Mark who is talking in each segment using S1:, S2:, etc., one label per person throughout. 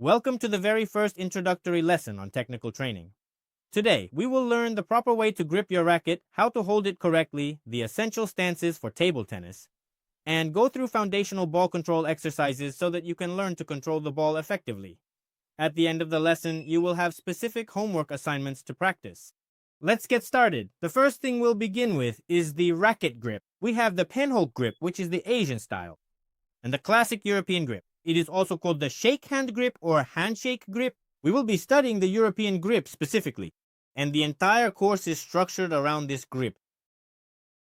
S1: Welcome to the very first introductory lesson on technical training. Today, we will learn the proper way to grip your racket, how to hold it correctly, the essential stances for table tennis, and go through foundational ball control exercises so that you can learn to control the ball effectively. At the end of the lesson, you will have specific homework assignments to practice. Let's get started. The first thing we'll begin with is the racket grip. We have the penhold grip, which is the Asian style, and the classic European grip. It is also called the shake hand grip or handshake grip. We will be studying the European grip specifically, and the entire course is structured around this grip.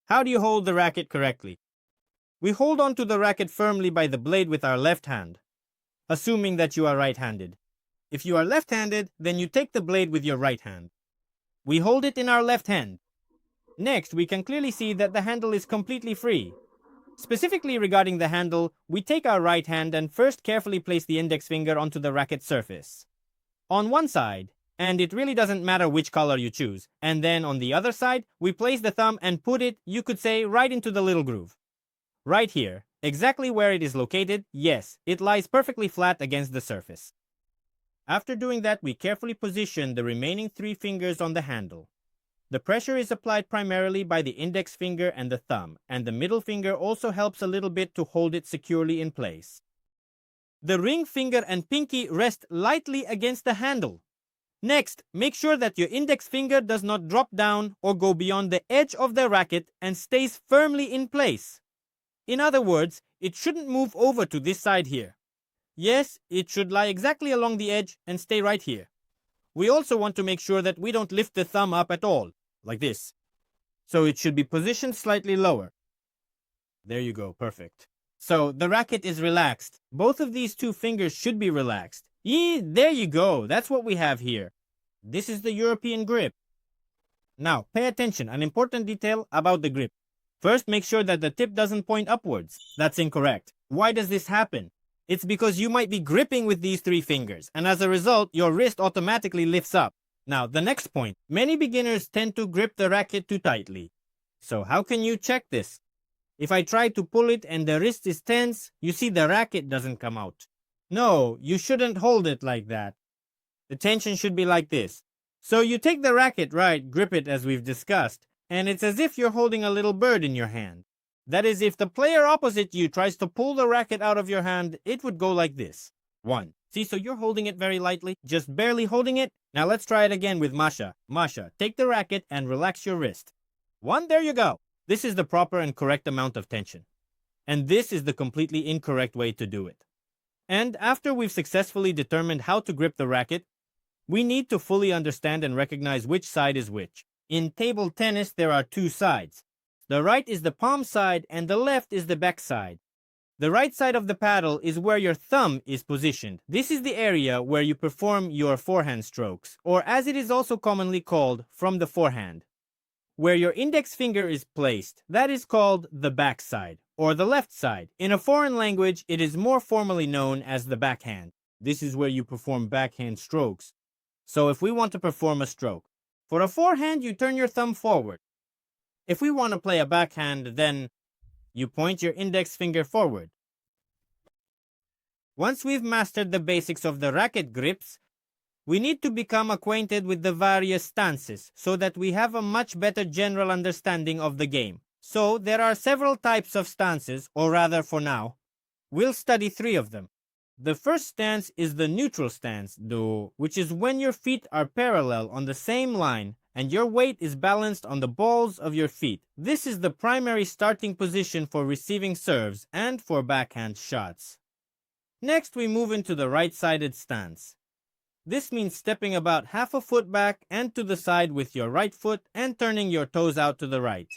S1: How do you hold the racket correctly? We hold onto the racket firmly by the blade with our left hand, assuming that you are right-handed. If you are left-handed, then you take the blade with your right hand. We hold it in our left hand. Next, we can clearly see that the handle is completely free. Specifically regarding the handle, we take our right hand and first carefully place the index finger onto the racket surface. On one side, and it really doesn't matter which color you choose, and then on the other side, we place the thumb and put it, you could say, right into the little groove. Right here, exactly where it is located, yes, it lies perfectly flat against the surface. After doing that, we carefully position the remaining 3 fingers on the handle. The pressure is applied primarily by the index finger and the thumb, and the middle finger also helps a little bit to hold it securely in place. The ring finger and pinky rest lightly against the handle. Next, make sure that your index finger does not drop down or go beyond the edge of the racket and stays firmly in place. In other words, it shouldn't move over to this side here. Yes, it should lie exactly along the edge and stay right here. We also want to make sure that we don't lift the thumb up at all, like this. So it should be positioned slightly lower. There you go, perfect. So the racket is relaxed. Both of these 2 fingers should be relaxed. There you go, that's what we have here. This is the European grip. Now, pay attention, an important detail about the grip. First, make sure that the tip doesn't point upwards. That's incorrect. Why does this happen? It's because you might be gripping with these 3 fingers, and as a result, your wrist automatically lifts up. Now, the next point. Many beginners tend to grip the racket too tightly. So how can you check this? If I try to pull it and the wrist is tense, you see the racket doesn't come out. No, you shouldn't hold it like that. The tension should be like this. So you take the racket, right, grip it as we've discussed, and it's as if you're holding a little bird in your hand. That is, if the player opposite you tries to pull the racket out of your hand, it would go like this. 1. See, so you're holding it very lightly, just barely holding it. Now let's try it again with Masha. Masha, take the racket and relax your wrist. 1, there you go. This is the proper and correct amount of tension. And this is the completely incorrect way to do it. And after we've successfully determined how to grip the racket, we need to fully understand and recognize which side is which. In table tennis, there are 2 sides. The right is the palm side and the left is the back side. The right side of the paddle is where your thumb is positioned. This is the area where you perform your forehand strokes, or as it is also commonly called, from the forehand. Where your index finger is placed, that is called the back side, or the left side. In a foreign language, it is more formally known as the backhand. This is where you perform backhand strokes. So if we want to perform a stroke, for a forehand, you turn your thumb forward. If we want to play a backhand, then you point your index finger forward. Once we've mastered the basics of the racket grips, we need to become acquainted with the various stances so that we have a much better general understanding of the game. So there are several types of stances, or rather for now, we'll study 3 of them. The first stance is the neutral stance, which is when your feet are parallel on the same line and your weight is balanced on the balls of your feet. This is the primary starting position for receiving serves and for backhand shots. Next, we move into the right-sided stance. This means stepping about half a foot back and to the side with your right foot and turning your toes out to the right.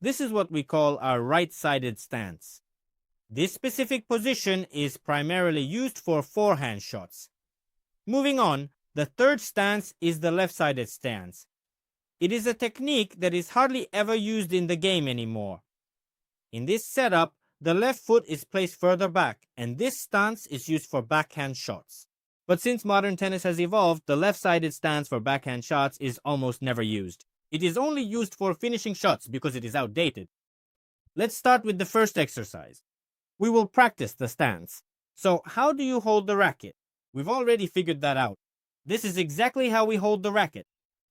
S1: This is what we call our right-sided stance. This specific position is primarily used for forehand shots. Moving on, the third stance is the left-sided stance. It is a technique that is hardly ever used in the game anymore. In this setup, the left foot is placed further back, and this stance is used for backhand shots. But since modern tennis has evolved, the left-sided stance for backhand shots is almost never used. It is only used for finishing shots because it is outdated. Let's start with the first exercise. We will practice the stance. So how do you hold the racket? We've already figured that out. This is exactly how we hold the racket.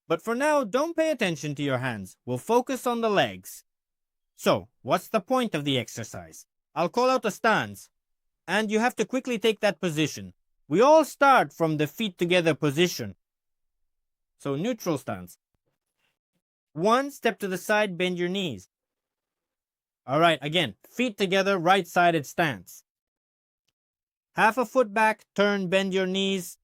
S1: But for now, don't pay attention to your hands. We'll focus on the legs. So, what's the point of the exercise? I'll call out a stance, and you have to quickly take that position. We all start from the feet together position. So, neutral stance. 1 step to the side, bend your knees. Alright, again, feet together, right-sided stance. Half a foot back, turn, bend your knees.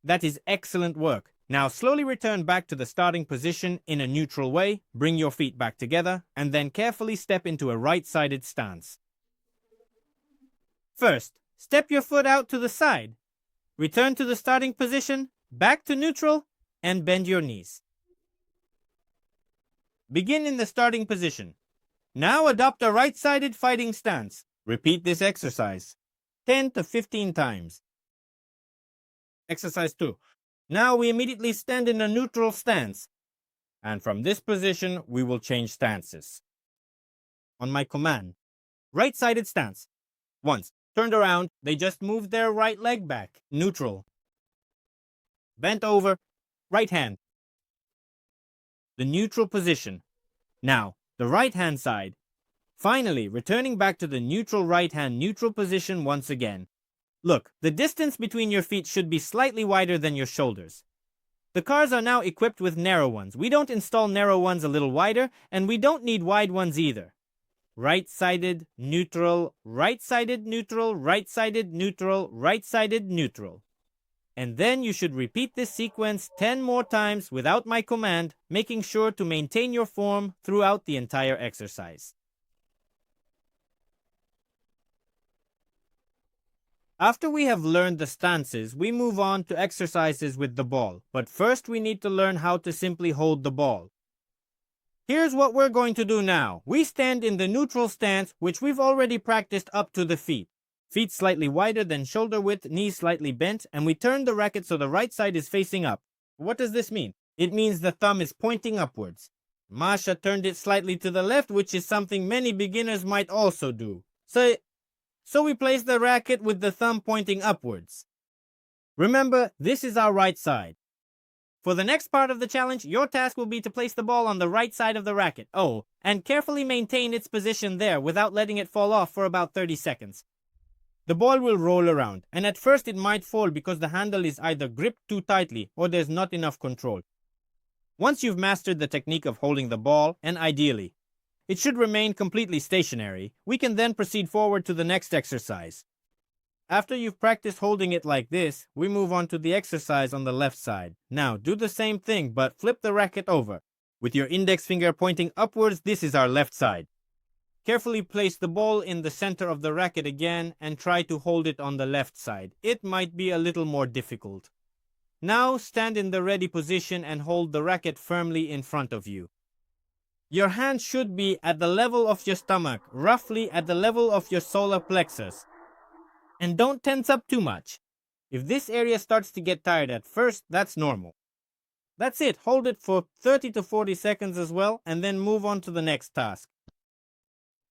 S1: That is excellent work. Now slowly return back to the starting position in a neutral way, bring your feet back together, and then carefully step into a right-sided stance. First, step your foot out to the side. Return to the starting position, back to neutral, and bend your knees. Begin in the starting position. Now adopt a right-sided fighting stance. Repeat this exercise 10 to 15 times. Exercise 2. Now we immediately stand in a neutral stance. And from this position, we will change stances. On my command, right-sided stance. Once turned around, they just moved their right leg back. Neutral. Bent over, right hand. The neutral position. Now, the right hand side. Finally, returning back to the neutral right hand neutral position once again. Look, the distance between your feet should be slightly wider than your shoulders. The cars are now equipped with narrow ones. We don't install narrow ones a little wider, and we don't need wide ones either. Right-sided, neutral, right-sided, neutral, right-sided, neutral, right-sided, neutral. And then you should repeat this sequence 10 more times without my command, making sure to maintain your form throughout the entire exercise. After we have learned the stances, we move on to exercises with the ball. But first we need to learn how to simply hold the ball. Here's what we're going to do now. We stand in the neutral stance, which we've already practiced up to the feet. Feet slightly wider than shoulder width, knees slightly bent, and we turn the racket so the right side is facing up. What does this mean? It means the thumb is pointing upwards. Masha turned it slightly to the left, which is something many beginners might also do. So we place the racket with the thumb pointing upwards. Remember, this is our right side. For the next part of the challenge, your task will be to place the ball on the right side of the racket. Oh, and carefully maintain its position there without letting it fall off for about 30 seconds. The ball will roll around, and at first it might fall because the handle is either gripped too tightly or there's not enough control. Once you've mastered the technique of holding the ball, and ideally, it should remain completely stationary, we can then proceed forward to the next exercise. After you've practiced holding it like this, we move on to the exercise on the left side. Now, do the same thing, but flip the racket over. With your index finger pointing upwards, this is our left side. Carefully place the ball in the center of the racket again and try to hold it on the left side. It might be a little more difficult. Now, stand in the ready position and hold the racket firmly in front of you. Your hand should be at the level of your stomach, roughly at the level of your solar plexus. And don't tense up too much. If this area starts to get tired at first, that's normal. That's it. Hold it for 30 to 40 seconds as well, and then move on to the next task.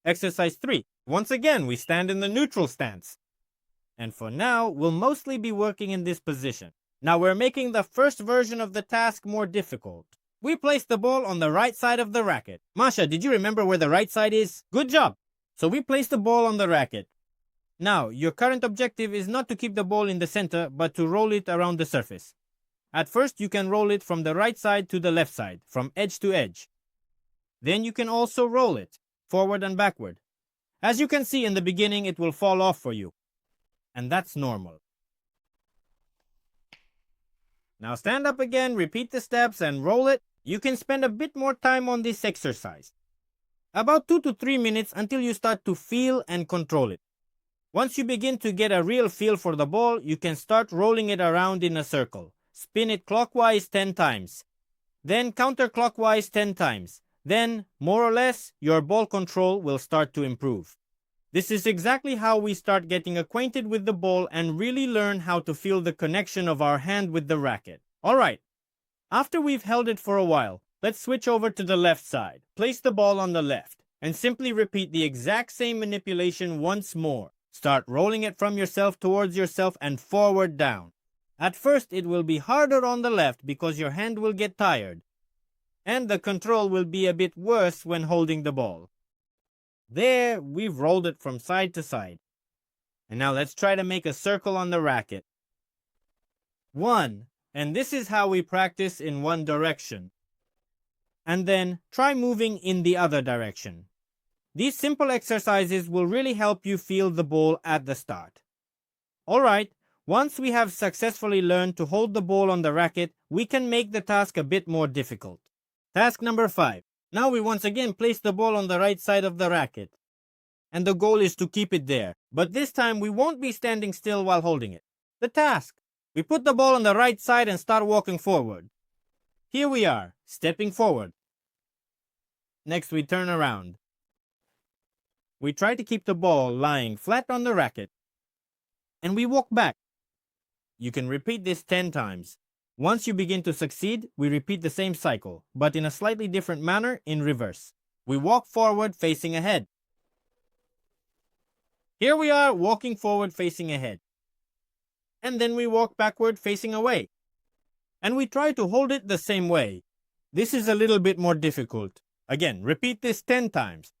S1: Exercise 3. Once again, we stand in the neutral stance. And for now, we'll mostly be working in this position. Now we're making the first version of the task more difficult. We place the ball on the right side of the racket. Masha, did you remember where the right side is? Good job! So we place the ball on the racket. Now, your current objective is not to keep the ball in the center, but to roll it around the surface. At first, you can roll it from the right side to the left side, from edge to edge. Then you can also roll it, forward and backward. As you can see in the beginning, it will fall off for you. And that's normal. Now stand up again, repeat the steps, and roll it. You can spend a bit more time on this exercise. About 2 to 3 minutes until you start to feel and control it. Once you begin to get a real feel for the ball, you can start rolling it around in a circle. Spin it clockwise 10 times. Then counterclockwise 10 times. Then, more or less, your ball control will start to improve. This is exactly how we start getting acquainted with the ball and really learn how to feel the connection of our hand with the racket. Alright, after we've held it for a while, let's switch over to the left side. Place the ball on the left and simply repeat the exact same manipulation once more. Start rolling it from yourself towards yourself and forward down. At first, it will be harder on the left because your hand will get tired, and the control will be a bit worse when holding the ball. There, we've rolled it from side to side. And now let's try to make a circle on the racket. 1. And this is how we practice in one direction. And then try moving in the other direction. These simple exercises will really help you feel the ball at the start. Alright, once we have successfully learned to hold the ball on the racket, we can make the task a bit more difficult. Task number 5. Now we once again place the ball on the right side of the racket. And the goal is to keep it there, but this time we won't be standing still while holding it. The task. We put the ball on the right side and start walking forward. Here we are, stepping forward. Next we turn around. We try to keep the ball lying flat on the racket. And we walk back. You can repeat this 10 times. Once you begin to succeed, we repeat the same cycle, but in a slightly different manner in reverse. We walk forward facing ahead. Here we are walking forward facing ahead. And then we walk backward facing away. And we try to hold it the same way. This is a little bit more difficult. Again, repeat this 10 times.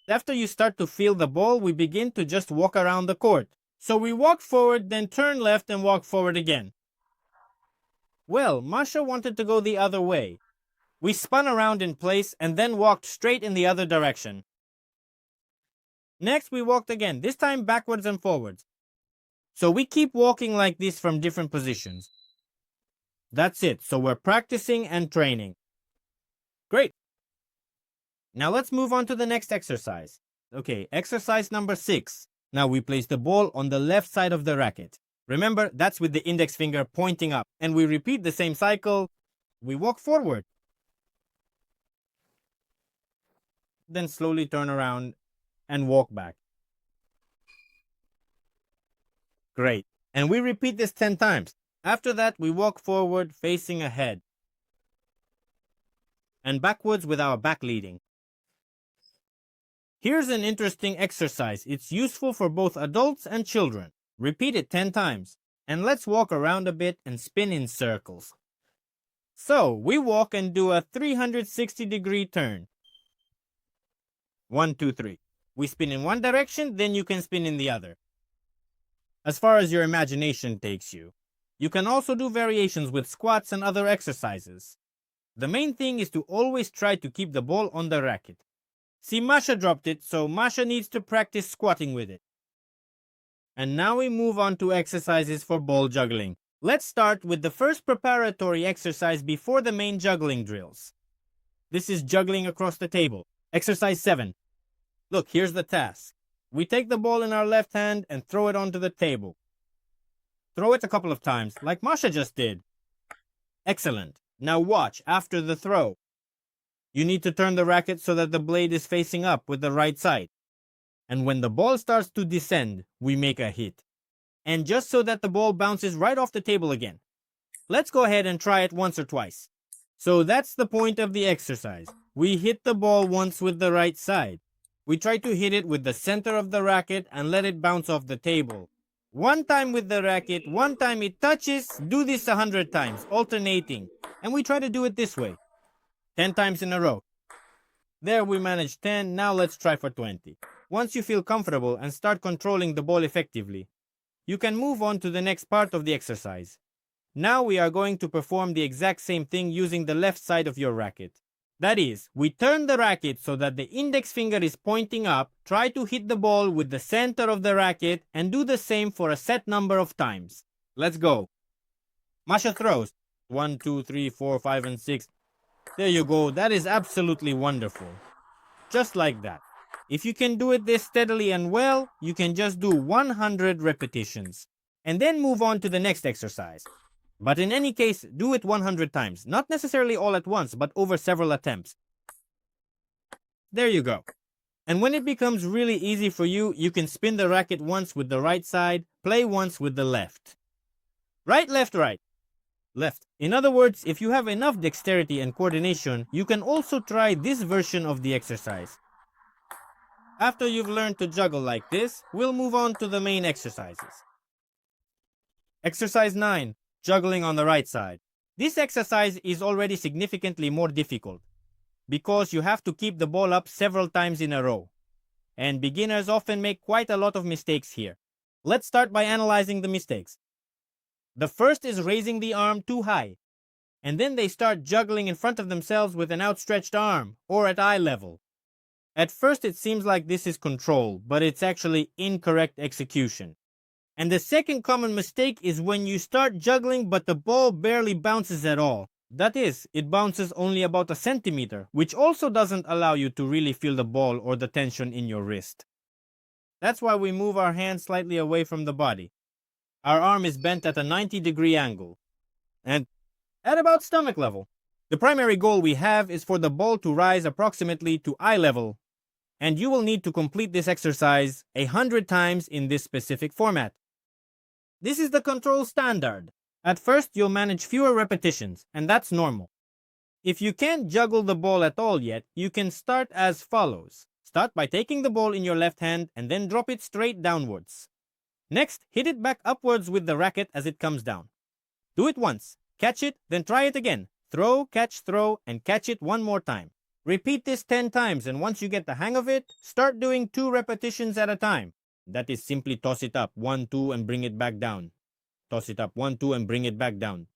S1: After you start to feel the ball, we begin to just walk around the court. So we walk forward, then turn left and walk forward again. Well, Masha wanted to go the other way. We spun around in place and then walked straight in the other direction. Next, we walked again, this time backwards and forwards. So we keep walking like this from different positions. That's it, so we're practicing and training. Great. Now let's move on to the next exercise. Okay, exercise number 6. Now we place the ball on the left side of the racket. Remember, that's with the index finger pointing up. And we repeat the same cycle. We walk forward. Then slowly turn around and walk back. Great. And we repeat this 10 times. After that, we walk forward facing ahead. And backwards with our back leading. Here's an interesting exercise. It's useful for both adults and children. Repeat it 10 times. And let's walk around a bit and spin in circles. So, we walk and do a 360-degree turn. 1, 2, 3. We spin in one direction, then you can spin in the other. As far as your imagination takes you. You can also do variations with squats and other exercises. The main thing is to always try to keep the ball on the racket. See, Masha dropped it, so Masha needs to practice squatting with it. And now we move on to exercises for ball juggling. Let's start with the first preparatory exercise before the main juggling drills. This is juggling across the table. Exercise 7. Look, here's the task. We take the ball in our left hand and throw it onto the table. Throw it a couple of times, like Masha just did. Excellent. Now watch after the throw. You need to turn the racket so that the blade is facing up with the right side. And when the ball starts to descend, we make a hit. And just so that the ball bounces right off the table again. Let's go ahead and try it once or twice. So that's the point of the exercise. We hit the ball once with the right side. We try to hit it with the center of the racket and let it bounce off the table. One time with the racket, one time it touches. Do this 100 times, alternating. And we try to do it this way. 10 times in a row. There we managed 10, now let's try for 20. Once you feel comfortable and start controlling the ball effectively, you can move on to the next part of the exercise. Now we are going to perform the exact same thing using the left side of your racket. That is, we turn the racket so that the index finger is pointing up, try to hit the ball with the center of the racket, and do the same for a set number of times. Let's go. Masha throws. 1, 2, 3, 4, 5, and 6. There you go, that is absolutely wonderful. Just like that. If you can do it this steadily and well, you can just do 100 repetitions. And then move on to the next exercise. But in any case, do it 100 times. Not necessarily all at once, but over several attempts. There you go. And when it becomes really easy for you, you can spin the racket once with the right side, play once with the left. Right, left, right. Left. In other words, if you have enough dexterity and coordination, you can also try this version of the exercise. After you've learned to juggle like this, we'll move on to the main exercises. Exercise 9. Juggling on the right side. This exercise is already significantly more difficult because you have to keep the ball up several times in a row, and beginners often make quite a lot of mistakes here. Let's start by analyzing the mistakes. The first is raising the arm too high, and then they start juggling in front of themselves with an outstretched arm or at eye level. At first it seems like this is control, but it's actually incorrect execution. And the second common mistake is when you start juggling but the ball barely bounces at all. That is, it bounces only about a centimeter, which also doesn't allow you to really feel the ball or the tension in your wrist. That's why we move our hand slightly away from the body. Our arm is bent at a 90-degree angle and at about stomach level. The primary goal we have is for the ball to rise approximately to eye level, and you will need to complete this exercise 100 times in this specific format. This is the control standard. At first, you'll manage fewer repetitions, and that's normal. If you can't juggle the ball at all yet, you can start as follows. Start by taking the ball in your left hand and then drop it straight downwards. Next, hit it back upwards with the racket as it comes down. Do it once, catch it, then try it again. Throw, and catch it one more time. Repeat this 10 times, and once you get the hang of it, start doing 2 repetitions at a time. That is simply toss it up, 1, 2, and bring it back down. Toss it up, 1, 2, and bring it back down.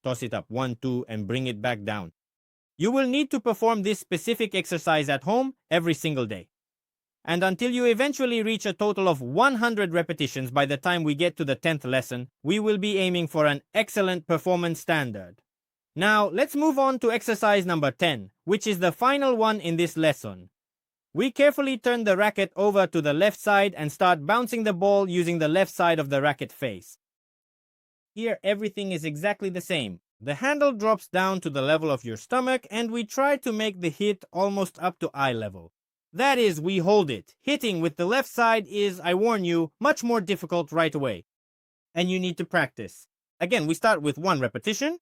S1: Toss it up, 1, 2, and bring it back down. You will need to perform this specific exercise at home every single day. And until you eventually reach a total of 100 repetitions by the time we get to the 10th lesson, we will be aiming for an excellent performance standard. Now, let's move on to exercise number 10, which is the final one in this lesson. We carefully turn the racket over to the left side and start bouncing the ball using the left side of the racket face. Here, everything is exactly the same. The handle drops down to the level of your stomach, and we try to make the hit almost up to eye level. That is, we hold it. Hitting with the left side is, I warn you, much more difficult right away. And you need to practice. Again, we start with 1 repetition.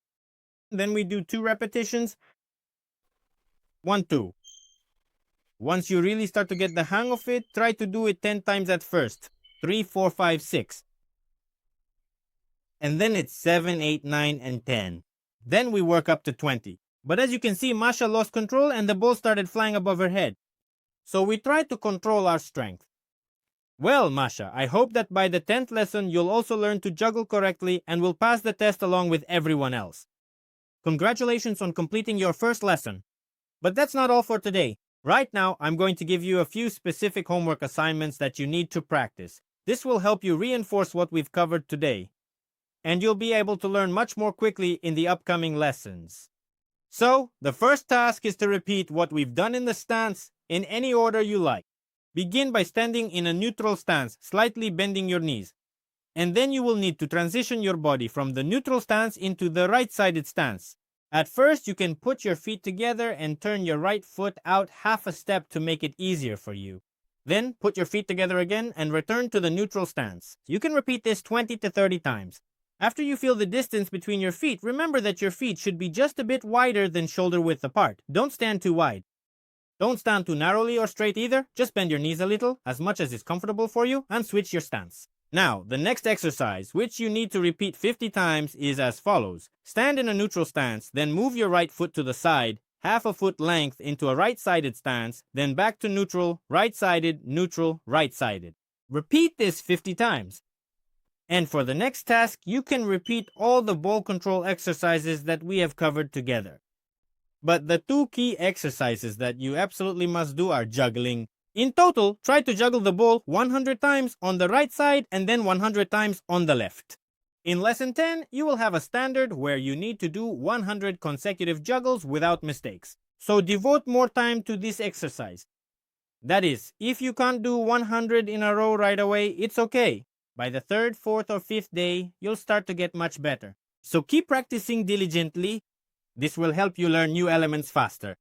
S1: Then we do 2 repetitions. 1, 2. Once you really start to get the hang of it, try to do it 10 times at first. 3, 4, 5, 6. And then it's 7, 8, 9, and 10. Then we work up to 20. But as you can see, Masha lost control and the ball started flying above her head. So we try to control our strength. Well, Masha, I hope that by the 10th lesson you'll also learn to juggle correctly and will pass the test along with everyone else. Congratulations on completing your first lesson. But that's not all for today. Right now, I'm going to give you a few specific homework assignments that you need to practice. This will help you reinforce what we've covered today, and you'll be able to learn much more quickly in the upcoming lessons. So, the first task is to repeat what we've done in the stance in any order you like. Begin by standing in a neutral stance, slightly bending your knees. And then you will need to transition your body from the neutral stance into the right-sided stance. At first, you can put your feet together and turn your right foot out half a step to make it easier for you. Then, put your feet together again and return to the neutral stance. You can repeat this 20 to 30 times. After you feel the distance between your feet, remember that your feet should be just a bit wider than shoulder width apart. Don't stand too wide. Don't stand too narrowly or straight either. Just bend your knees a little, as much as is comfortable for you, and switch your stance. Now, the next exercise, which you need to repeat 50 times, is as follows. Stand in a neutral stance, then move your right foot to the side, half a foot length into a right-sided stance, then back to neutral, right-sided, neutral, right-sided. Repeat this 50 times. And for the next task, you can repeat all the ball control exercises that we have covered together. But the 2 key exercises that you absolutely must do are juggling. In total, try to juggle the ball 100 times on the right side and then 100 times on the left. In lesson 10, you will have a standard where you need to do 100 consecutive juggles without mistakes. So devote more time to this exercise. That is, if you can't do 100 in a row right away, it's okay. By the 3rd, 4th, or 5th day, you'll start to get much better. So keep practicing diligently. This will help you learn new elements faster.